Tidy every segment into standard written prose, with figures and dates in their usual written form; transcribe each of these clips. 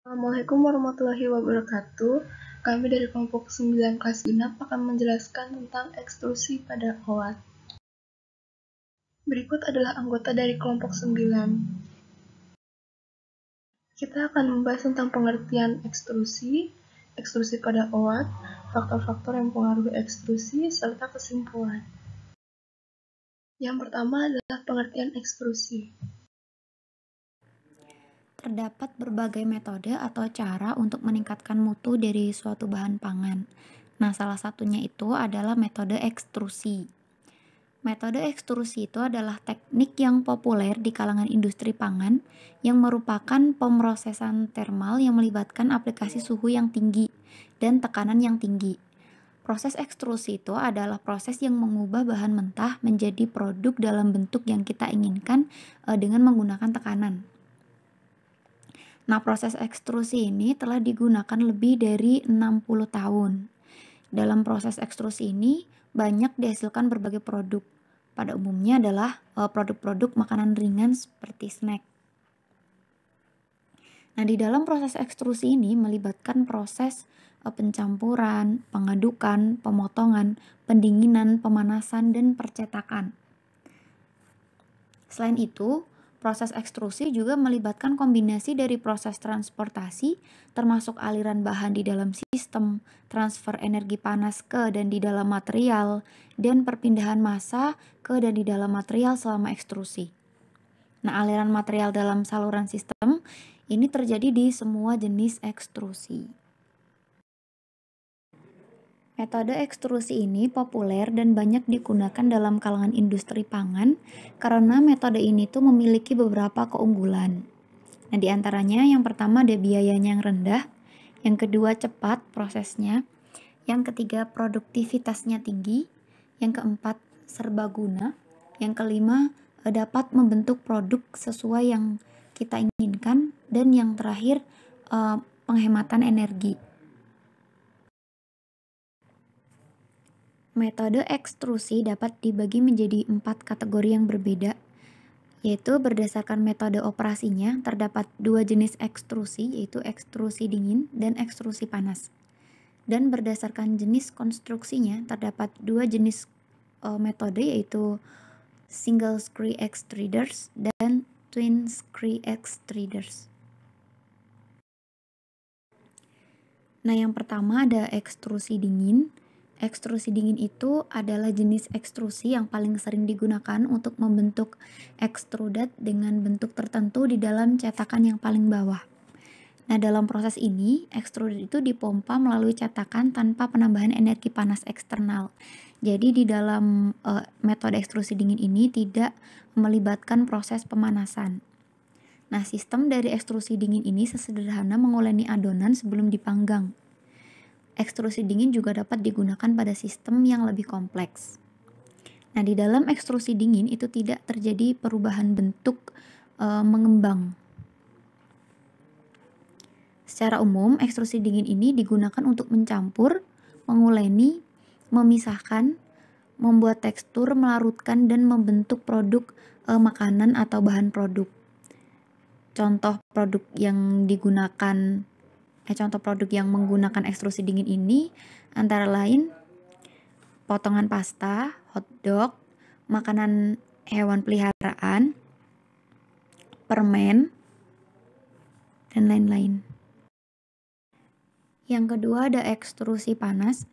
Assalamualaikum warahmatullahi wabarakatuh. Kami dari kelompok 9 kelas genap akan menjelaskan tentang ekstrusi pada oat. Berikut adalah anggota dari kelompok 9. Kita akan membahas tentang pengertian ekstrusi pada oat, faktor-faktor yang mempengaruhi ekstrusi, serta kesimpulan. Yang pertama adalah pengertian ekstrusi. Terdapat berbagai metode atau cara untuk meningkatkan mutu dari suatu bahan pangan. Nah, salah satunya itu adalah metode ekstrusi. Metode ekstrusi itu adalah teknik yang populer di kalangan industri pangan yang merupakan pemrosesan termal yang melibatkan aplikasi suhu yang tinggi dan tekanan yang tinggi. Proses ekstrusi itu adalah proses yang mengubah bahan mentah menjadi produk dalam bentuk yang kita inginkan dengan menggunakan tekanan. Nah, proses ekstrusi ini telah digunakan lebih dari 60 tahun. Dalam proses ekstrusi ini banyak dihasilkan berbagai produk. Pada umumnya adalah produk-produk makanan ringan seperti snack. Nah, di dalam proses ekstrusi ini melibatkan proses pencampuran, pengadukan, pemotongan, pendinginan, pemanasan, dan percetakan. Selain itu, proses ekstrusi juga melibatkan kombinasi dari proses transportasi, termasuk aliran bahan di dalam sistem, transfer energi panas ke dan di dalam material, dan perpindahan massa ke dan di dalam material selama ekstrusi. Nah, aliran material dalam saluran sistem ini terjadi di semua jenis ekstrusi. Metode ekstrusi ini populer dan banyak digunakan dalam kalangan industri pangan karena metode ini tuh memiliki beberapa keunggulan. Nah, di antaranya yang pertama ada biayanya yang rendah, yang kedua cepat prosesnya, yang ketiga produktivitasnya tinggi, yang keempat serbaguna, yang kelima dapat membentuk produk sesuai yang kita inginkan, dan yang terakhir penghematan energi. Metode ekstrusi dapat dibagi menjadi 4 kategori yang berbeda, yaitu berdasarkan metode operasinya terdapat 2 jenis ekstrusi, yaitu ekstrusi dingin dan ekstrusi panas. Dan berdasarkan jenis konstruksinya terdapat 2 jenis metode, yaitu single screw extruders dan twin screw extruders. Nah, yang pertama ada ekstrusi dingin. Ekstrusi dingin itu adalah jenis ekstrusi yang paling sering digunakan untuk membentuk ekstrudat dengan bentuk tertentu di dalam cetakan yang paling bawah. Nah, dalam proses ini, ekstrudat itu dipompa melalui cetakan tanpa penambahan energi panas eksternal. Jadi, di dalam metode ekstrusi dingin ini tidak melibatkan proses pemanasan. Nah, sistem dari ekstrusi dingin ini sesederhana menguleni adonan sebelum dipanggang. Ekstrusi dingin juga dapat digunakan pada sistem yang lebih kompleks. Nah, di dalam ekstrusi dingin itu tidak terjadi perubahan bentuk mengembang. Secara umum, ekstrusi dingin ini digunakan untuk mencampur, menguleni, memisahkan, membuat tekstur, melarutkan, dan membentuk produk makanan atau bahan produk. Contoh produk yang menggunakan ekstrusi dingin ini antara lain potongan pasta, hotdog, makanan hewan peliharaan, permen, dan lain-lain. Yang kedua ada ekstrusi panas.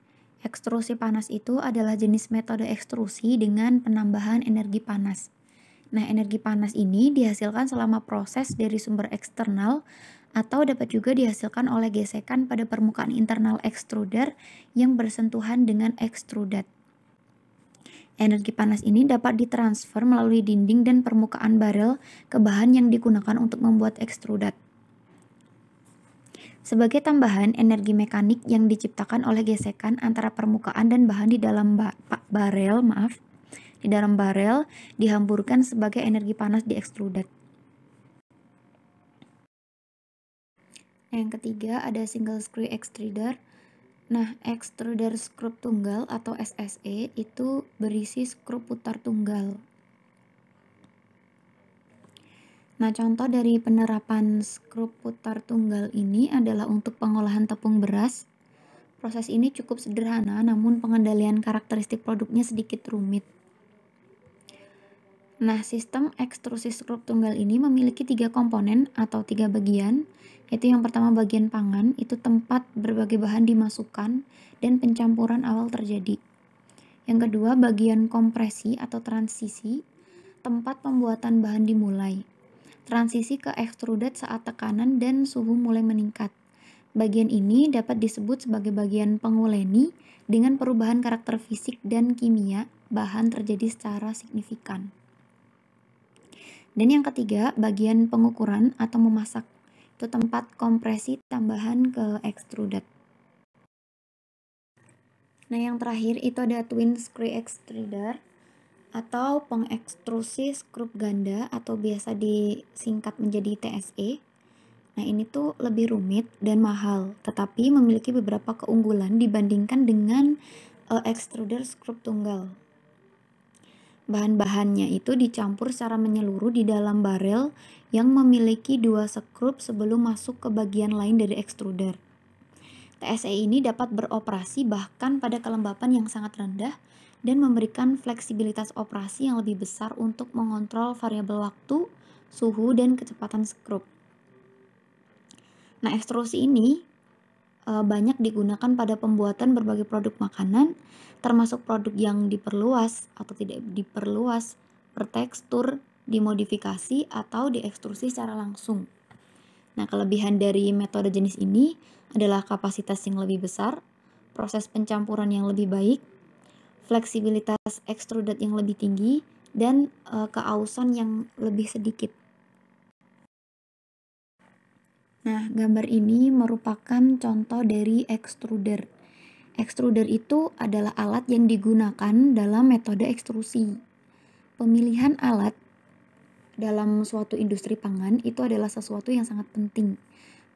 Ekstrusi panas itu adalah jenis metode ekstrusi dengan penambahan energi panas. Nah, energi panas ini dihasilkan selama proses dari sumber eksternal atau dapat juga dihasilkan oleh gesekan pada permukaan internal ekstruder yang bersentuhan dengan ekstrudat. Energi panas ini dapat ditransfer melalui dinding dan permukaan barel ke bahan yang digunakan untuk membuat ekstrudat. Sebagai tambahan, energi mekanik yang diciptakan oleh gesekan antara permukaan dan bahan di dalam barel dihamburkan sebagai energi panas di ekstrudat. Yang ketiga ada single screw extruder. Nah, extruder skrup tunggal atau SSE itu berisi skrup putar tunggal. Nah, contoh dari penerapan skrup putar tunggal ini adalah untuk pengolahan tepung beras. Proses ini cukup sederhana, namun pengendalian karakteristik produknya sedikit rumit. Nah, sistem ekstrusi skrup tunggal ini memiliki 3 komponen atau 3 bagian, yaitu yang pertama bagian pangan, itu tempat berbagai bahan dimasukkan dan pencampuran awal terjadi. Yang kedua, bagian kompresi atau transisi, tempat pembuatan bahan dimulai. Transisi ke ekstrudat saat tekanan dan suhu mulai meningkat. Bagian ini dapat disebut sebagai bagian penguleni dengan perubahan karakter fisik dan kimia bahan terjadi secara signifikan. Dan yang ketiga, bagian pengukuran atau memasak. Itu tempat kompresi tambahan ke ekstrudat. Nah, yang terakhir itu ada twin screw extruder atau pengekstrusi skrup ganda atau biasa disingkat menjadi TSE. Nah, ini tuh lebih rumit dan mahal, tetapi memiliki beberapa keunggulan dibandingkan dengan extruder skrup tunggal. Bahan-bahannya itu dicampur secara menyeluruh di dalam barel yang memiliki 2 skrup sebelum masuk ke bagian lain dari extruder. TSE ini dapat beroperasi bahkan pada kelembapan yang sangat rendah dan memberikan fleksibilitas operasi yang lebih besar untuk mengontrol variabel waktu, suhu, dan kecepatan skrup. Nah, ekstrusi ini banyak digunakan pada pembuatan berbagai produk makanan, termasuk produk yang diperluas atau tidak diperluas, bertekstur, dimodifikasi, atau diekstrusi secara langsung. Nah, kelebihan dari metode jenis ini adalah kapasitas yang lebih besar, proses pencampuran yang lebih baik, fleksibilitas ekstrudat yang lebih tinggi, dan keausan yang lebih sedikit. Nah, gambar ini merupakan contoh dari ekstruder. Ekstruder itu adalah alat yang digunakan dalam metode ekstrusi. Pemilihan alat dalam suatu industri pangan itu adalah sesuatu yang sangat penting.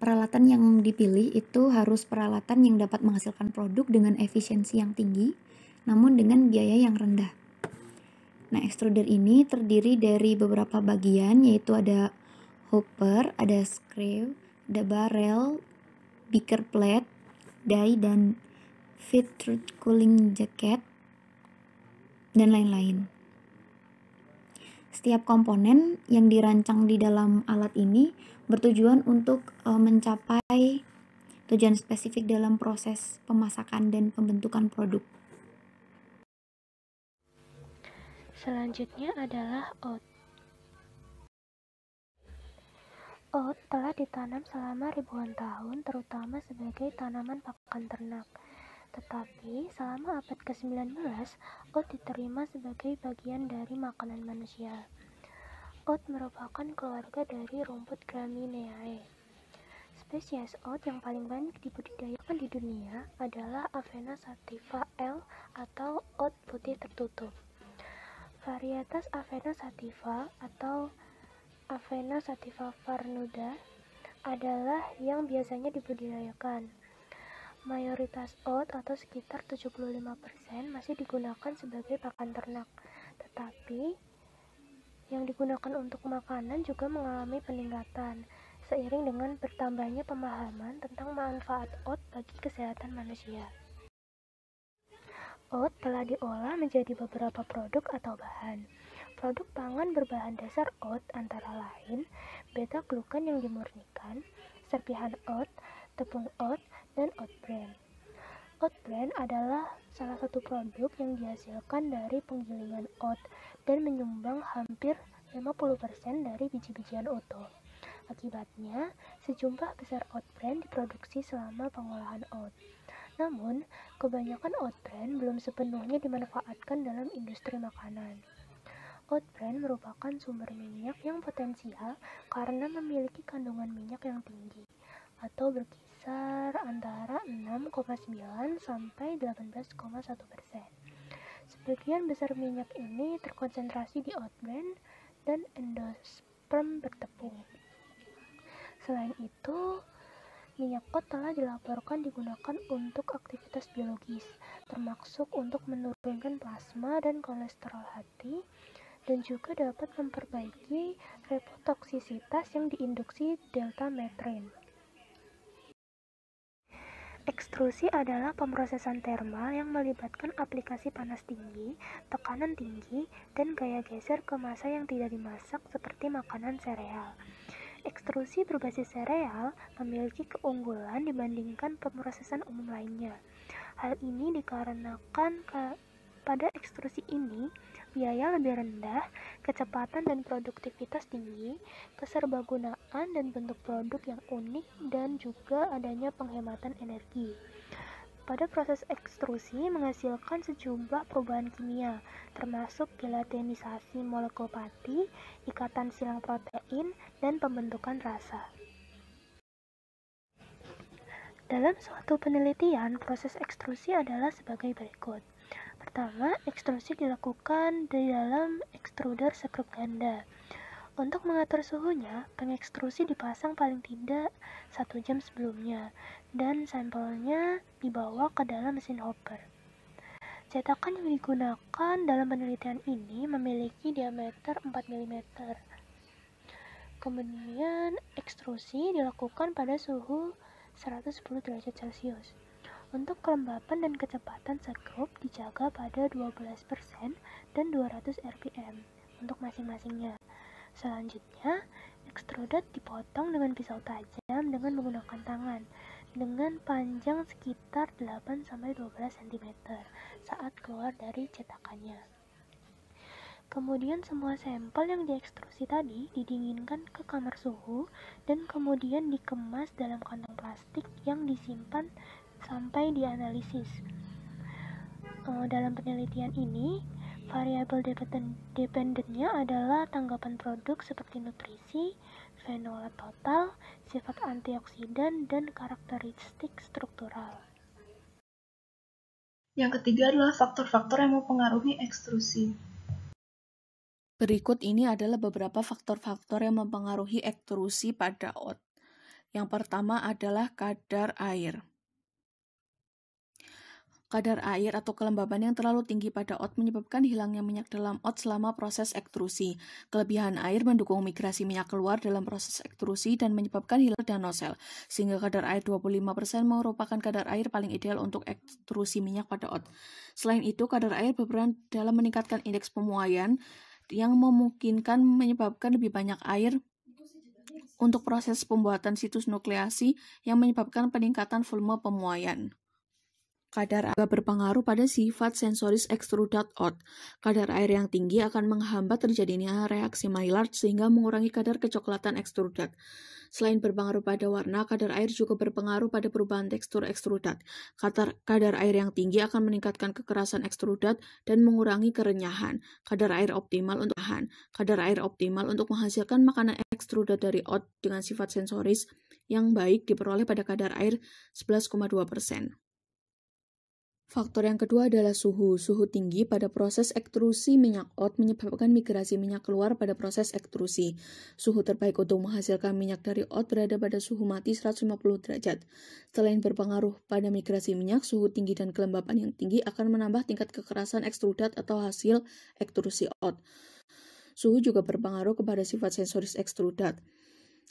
Peralatan yang dipilih itu harus peralatan yang dapat menghasilkan produk dengan efisiensi yang tinggi, namun dengan biaya yang rendah. Nah, ekstruder ini terdiri dari beberapa bagian, yaitu ada hopper, ada screw, ada barrel, beaker plate, die, dan feed through cooling jacket, dan lain-lain. Setiap komponen yang dirancang di dalam alat ini bertujuan untuk mencapai tujuan spesifik dalam proses pemasakan dan pembentukan produk. Selanjutnya adalah oat. Oat telah ditanam selama ribuan tahun, terutama sebagai tanaman pakan ternak. Tetapi selama abad ke-19, oat diterima sebagai bagian dari makanan manusia. Oat merupakan keluarga dari rumput Gramineae. Spesies oat yang paling banyak dibudidayakan di dunia adalah Avena sativa L atau oat putih tertutup. Varietas Avena sativa atau Avena sativa farnuda adalah yang biasanya dibudidayakan. Mayoritas oat atau sekitar 75% masih digunakan sebagai pakan ternak, tetapi yang digunakan untuk makanan juga mengalami peningkatan seiring dengan bertambahnya pemahaman tentang manfaat oat bagi kesehatan manusia. Oat telah diolah menjadi beberapa produk atau bahan. Produk pangan berbahan dasar oat antara lain beta-glukan yang dimurnikan, serpihan oat, tepung oat, dan oat bran. Oat bran adalah salah satu produk yang dihasilkan dari penggilingan oat dan menyumbang hampir 50% dari biji-bijian utuh. Akibatnya, sejumlah besar oat bran diproduksi selama pengolahan oat. Namun, kebanyakan oat bran belum sepenuhnya dimanfaatkan dalam industri makanan. Oat bran merupakan sumber minyak yang potensial karena memiliki kandungan minyak yang tinggi, atau berkisar antara 6,9 sampai 18,1%. Sebagian besar minyak ini terkonsentrasi di oat bran dan endosperm bertepung. Selain itu, minyak oat telah dilaporkan digunakan untuk aktivitas biologis, termasuk untuk menurunkan plasma dan kolesterol hati, dan juga dapat memperbaiki repotoksisitas yang diinduksi delta metrin. Ekstrusi adalah pemrosesan termal yang melibatkan aplikasi panas tinggi, tekanan tinggi, dan gaya geser ke massa yang tidak dimasak seperti makanan sereal. Ekstrusi berbasis sereal memiliki keunggulan dibandingkan pemrosesan umum lainnya. Hal ini dikarenakan pada ekstrusi ini, biaya lebih rendah, kecepatan dan produktivitas tinggi, keserbagunaan dan bentuk produk yang unik, dan juga adanya penghematan energi. Pada proses ekstrusi menghasilkan sejumlah perubahan kimia, termasuk gelatinisasi molekul pati, ikatan silang protein, dan pembentukan rasa. Dalam suatu penelitian, proses ekstrusi adalah sebagai berikut. Pertama, ekstrusi dilakukan di dalam ekstruder sekrup ganda. Untuk mengatur suhunya, pengekstrusi dipasang paling tidak 1 jam sebelumnya, dan sampelnya dibawa ke dalam mesin hopper. Cetakan yang digunakan dalam penelitian ini memiliki diameter 4 mm. Kemudian, ekstrusi dilakukan pada suhu 110 derajat Celcius. Untuk kelembapan dan kecepatan sekrup dijaga pada 12% dan 200 rpm untuk masing-masingnya. Selanjutnya, ekstrudat dipotong dengan pisau tajam dengan menggunakan tangan dengan panjang sekitar 8-12 cm saat keluar dari cetakannya. Kemudian semua sampel yang diekstrusi tadi didinginkan ke kamar suhu dan kemudian dikemas dalam kantong plastik yang disimpan sampai dianalisis. Dalam penelitian ini, variabel dependennya adalah tanggapan produk seperti nutrisi, fenolat total, sifat antioksidan, dan karakteristik struktural. Yang ketiga adalah faktor-faktor yang mempengaruhi ekstrusi. Berikut ini adalah beberapa faktor-faktor yang mempengaruhi ekstrusi pada OAT. Yang pertama adalah kadar air. Kadar air atau kelembaban yang terlalu tinggi pada OAT menyebabkan hilangnya minyak dalam OAT selama proses ekstrusi. Kelebihan air mendukung migrasi minyak keluar dalam proses ekstrusi dan menyebabkan hilang nanosel, sehingga kadar air 25% merupakan kadar air paling ideal untuk ekstrusi minyak pada OAT. Selain itu, kadar air berperan dalam meningkatkan indeks pemuaian yang memungkinkan menyebabkan lebih banyak air untuk proses pembuatan situs nukleasi yang menyebabkan peningkatan volume pemuaian. Kadar air berpengaruh pada sifat sensoris ekstrudat OAT. Kadar air yang tinggi akan menghambat terjadinya reaksi Maillard sehingga mengurangi kadar kecoklatan ekstrudat. Selain berpengaruh pada warna, kadar air juga berpengaruh pada perubahan tekstur ekstrudat. Kadar air yang tinggi akan meningkatkan kekerasan ekstrudat dan mengurangi kerenyahan. Kadar air optimal untuk menghasilkan makanan ekstrudat dari OAT dengan sifat sensoris yang baik diperoleh pada kadar air 11,2%. Faktor yang kedua adalah suhu. Suhu tinggi pada proses ekstrusi minyak OAT menyebabkan migrasi minyak keluar pada proses ekstrusi. Suhu terbaik untuk menghasilkan minyak dari OAT berada pada suhu mati 150 derajat. Selain berpengaruh pada migrasi minyak, suhu tinggi dan kelembapan yang tinggi akan menambah tingkat kekerasan ekstrudat atau hasil ekstrusi OAT. Suhu juga berpengaruh kepada sifat sensoris ekstrudat.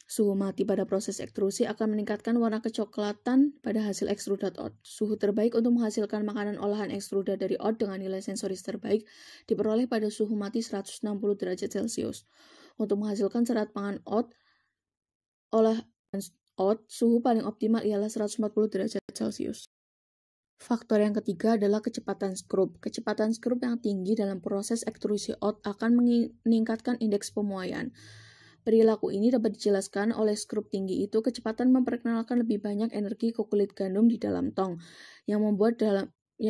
Suhu mati pada proses ekstrusi akan meningkatkan warna kecoklatan pada hasil ekstrudat OAT. Suhu terbaik untuk menghasilkan makanan olahan ekstrudat dari OAT dengan nilai sensoris terbaik diperoleh pada suhu mati 160 derajat Celcius. Untuk menghasilkan serat pangan olahan OAT, suhu paling optimal ialah 140 derajat Celcius. Faktor yang ketiga adalah kecepatan skrup. Kecepatan skrup yang tinggi dalam proses ekstrusi OAT akan meningkatkan indeks pemuaian. Perilaku ini dapat dijelaskan oleh skrup tinggi itu kecepatan memperkenalkan lebih banyak energi ke kulit gandum di dalam tong, yang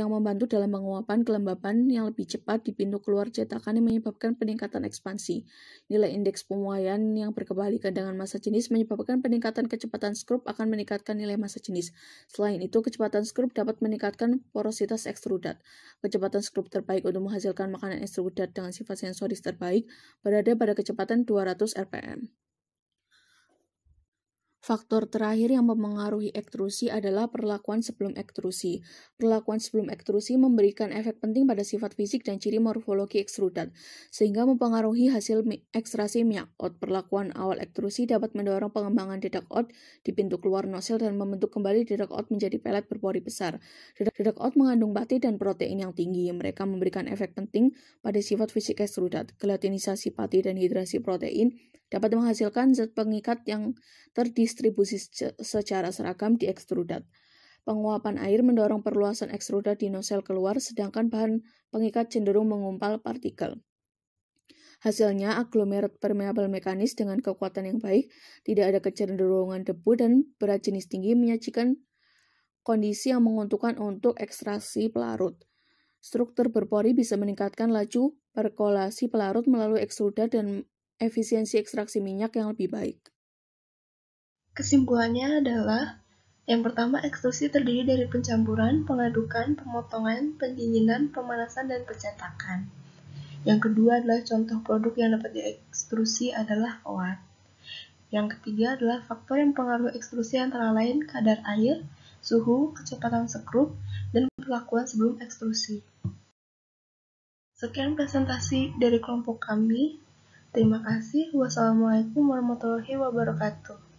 membantu dalam penguapan kelembapan yang lebih cepat di pintu keluar cetakan yang menyebabkan peningkatan ekspansi. Nilai indeks pemuaian yang berkebalikan dengan massa jenis menyebabkan peningkatan kecepatan skrup akan meningkatkan nilai massa jenis. Selain itu, kecepatan skrup dapat meningkatkan porositas ekstrudat. Kecepatan skrup terbaik untuk menghasilkan makanan ekstrudat dengan sifat sensoris terbaik berada pada kecepatan 200 rpm. Faktor terakhir yang mempengaruhi ekstrusi adalah perlakuan sebelum ekstrusi. Perlakuan sebelum ekstrusi memberikan efek penting pada sifat fisik dan ciri morfologi ekstrudat, sehingga mempengaruhi hasil ekstraksi minyak OUT. Perlakuan awal ekstrusi dapat mendorong pengembangan dedak OUT di pintu keluar nosel dan membentuk kembali dedak OUT menjadi pelet berpori besar. Dedak OUT mengandung pati dan protein yang tinggi. Mereka memberikan efek penting pada sifat fisik ekstrudat. Gelatinisasi pati dan hidrasi protein dapat menghasilkan zat pengikat yang terdistribusi secara seragam di ekstrudat. Penguapan air mendorong perluasan ekstrudat di nosel keluar, sedangkan bahan pengikat cenderung mengumpal partikel. Hasilnya, aglomerat permeabel mekanis dengan kekuatan yang baik, tidak ada kecenderungan debu, dan berat jenis tinggi menyajikan kondisi yang menguntungkan untuk ekstraksi pelarut. Struktur berpori bisa meningkatkan laju perkolasi pelarut melalui ekstrudat dan efisiensi ekstraksi minyak yang lebih baik. Kesimpulannya adalah, yang pertama, ekstrusi terdiri dari pencampuran, pengadukan, pemotongan, pendinginan, pemanasan, dan pencetakan. Yang kedua adalah contoh produk yang dapat diekstrusi adalah OAT. Yang ketiga adalah faktor yang mempengaruhi ekstrusi antara lain kadar air, suhu, kecepatan sekrup, dan perlakuan sebelum ekstrusi. Sekian presentasi dari kelompok kami. Terima kasih. Wassalamualaikum warahmatullahi wabarakatuh.